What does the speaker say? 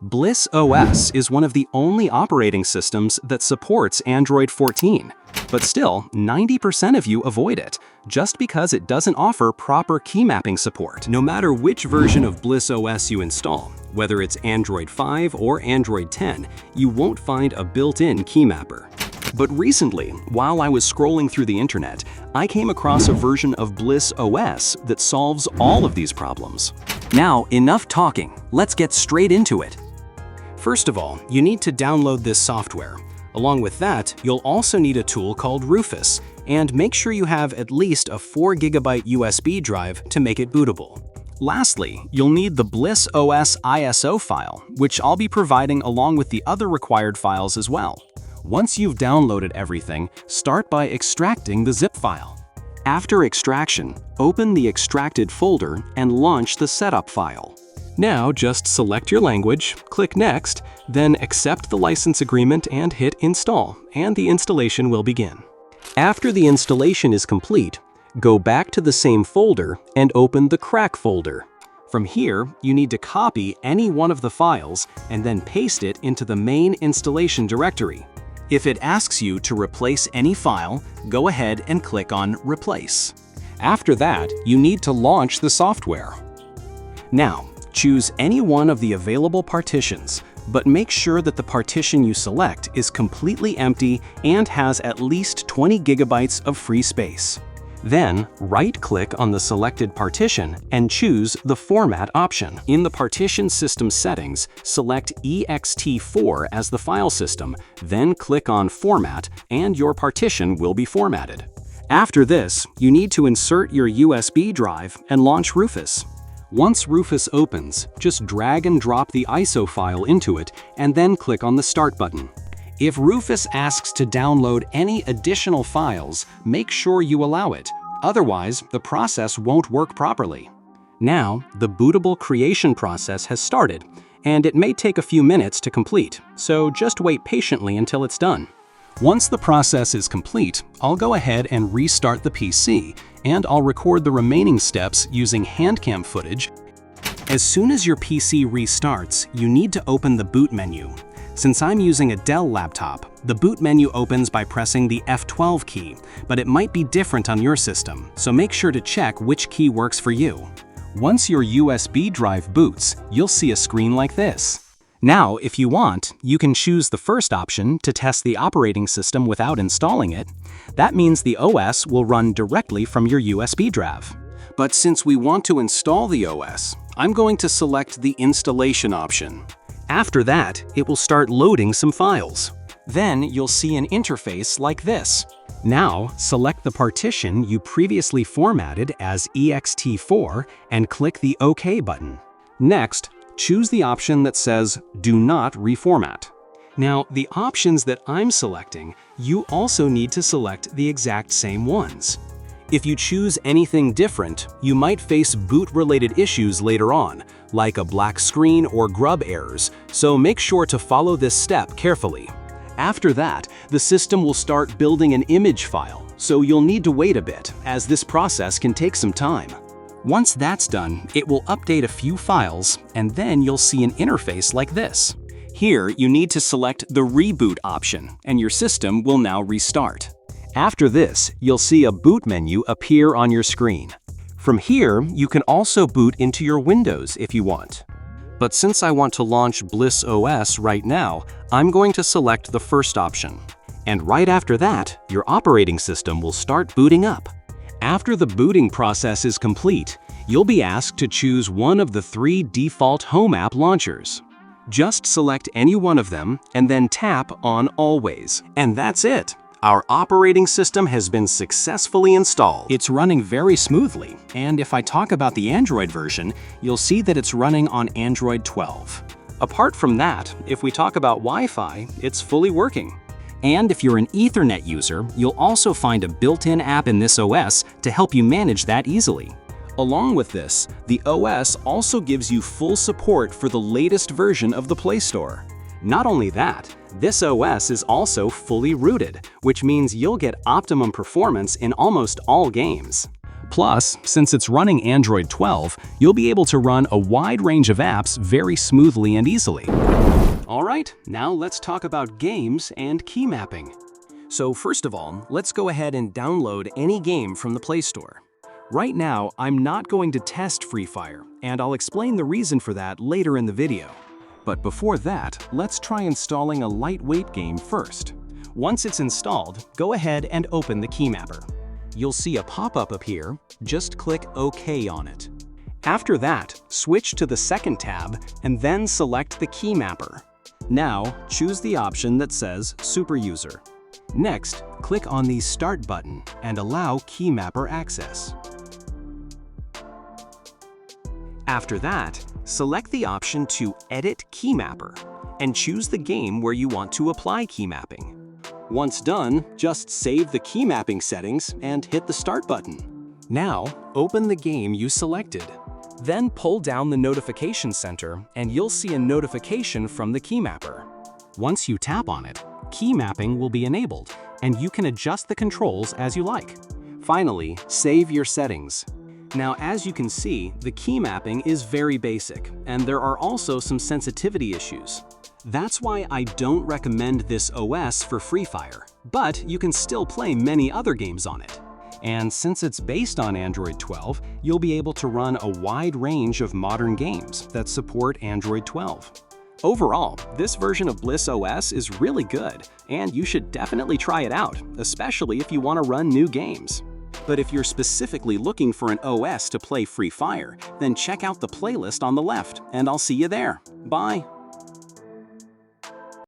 Bliss OS is one of the only operating systems that supports Android 14. But still, 90% of you avoid it, just because it doesn't offer proper keymapping support. No matter which version of Bliss OS you install, whether it's Android 5 or Android 10, you won't find a built-in keymapper. But recently, while I was scrolling through the internet, I came across a version of Bliss OS that solves all of these problems. Now, enough talking, let's get straight into it. First of all, you need to download this software. Along with that, you'll also need a tool called Rufus, and make sure you have at least a 4 GB USB drive to make it bootable. Lastly, you'll need the Bliss OS ISO file, which I'll be providing along with the other required files as well. Once you've downloaded everything, start by extracting the zip file. After extraction, open the extracted folder and launch the setup file. Now just select your language, click Next, then accept the license agreement and hit Install, and the installation will begin. After the installation is complete, go back to the same folder and open the Crack folder. From here, you need to copy any one of the files and then paste it into the main installation directory. If it asks you to replace any file, go ahead and click on Replace. After that, you need to launch the software. Now, choose any one of the available partitions, but make sure that the partition you select is completely empty and has at least 20 GB of free space. Then, right-click on the selected partition and choose the Format option. In the partition system settings, select ext4 as the file system, then click on Format, and your partition will be formatted. After this, you need to insert your USB drive and launch Rufus. Once Rufus opens, just drag and drop the ISO file into it and then click on the Start button. If Rufus asks to download any additional files, make sure you allow it. Otherwise, the process won't work properly. Now, the bootable creation process has started, and it may take a few minutes to complete, so just wait patiently until it's done. Once the process is complete, I'll go ahead and restart the PC, and I'll record the remaining steps using handcam footage. As soon as your PC restarts, you need to open the boot menu. Since I'm using a Dell laptop, the boot menu opens by pressing the F12 key, but it might be different on your system, so make sure to check which key works for you. Once your USB drive boots, you'll see a screen like this. Now, if you want, you can choose the first option to test the operating system without installing it. That means the OS will run directly from your USB drive. But since we want to install the OS, I'm going to select the Installation option. After that, it will start loading some files. Then you'll see an interface like this. Now, select the partition you previously formatted as ext4 and click the OK button. Next, choose the option that says Do Not Reformat. Now, the options that I'm selecting, you also need to select the exact same ones. If you choose anything different, you might face boot-related issues later on, like a black screen or grub errors, so make sure to follow this step carefully. After that, the system will start building an image file, so you'll need to wait a bit, as this process can take some time. Once that's done, it will update a few files, and then you'll see an interface like this. Here, you need to select the Reboot option, and your system will now restart. After this, you'll see a boot menu appear on your screen. From here, you can also boot into your Windows if you want. But since I want to launch Bliss OS right now, I'm going to select the first option. And right after that, your operating system will start booting up. After the booting process is complete, you'll be asked to choose one of the 3 default Home app launchers. Just select any one of them and then tap on Always. And that's it! Our operating system has been successfully installed. It's running very smoothly, and if I talk about the Android version, you'll see that it's running on Android 12. Apart from that, if we talk about Wi-Fi, it's fully working. And if you're an Ethernet user, you'll also find a built-in app in this OS to help you manage that easily. Along with this, the OS also gives you full support for the latest version of the Play Store. Not only that, this OS is also fully rooted, which means you'll get optimum performance in almost all games. Plus, since it's running Android 12, you'll be able to run a wide range of apps very smoothly and easily. Alright, now let's talk about games and key mapping. So first of all, let's go ahead and download any game from the Play Store. Right now, I'm not going to test Free Fire, and I'll explain the reason for that later in the video. But before that, let's try installing a lightweight game first. Once it's installed, go ahead and open the Keymapper. You'll see a pop-up appear, just click OK on it. After that, switch to the second tab and then select the Keymapper. Now, choose the option that says Super User. Next, click on the Start button and allow Keymapper access. After that, select the option to Edit Keymapper and choose the game where you want to apply key mapping. Once done, just save the key mapping settings and hit the Start button. Now, open the game you selected. Then pull down the notification center and you'll see a notification from the Keymapper. Once you tap on it, key mapping will be enabled and you can adjust the controls as you like. Finally, save your settings. Now, as you can see, the key mapping is very basic, and there are also some sensitivity issues. That's why I don't recommend this OS for Free Fire, but you can still play many other games on it. And since it's based on Android 12, you'll be able to run a wide range of modern games that support Android 12. Overall, this version of Bliss OS is really good, and you should definitely try it out, especially if you want to run new games. But if you're specifically looking for an OS to play Free Fire, then check out the playlist on the left, and I'll see you there. Bye!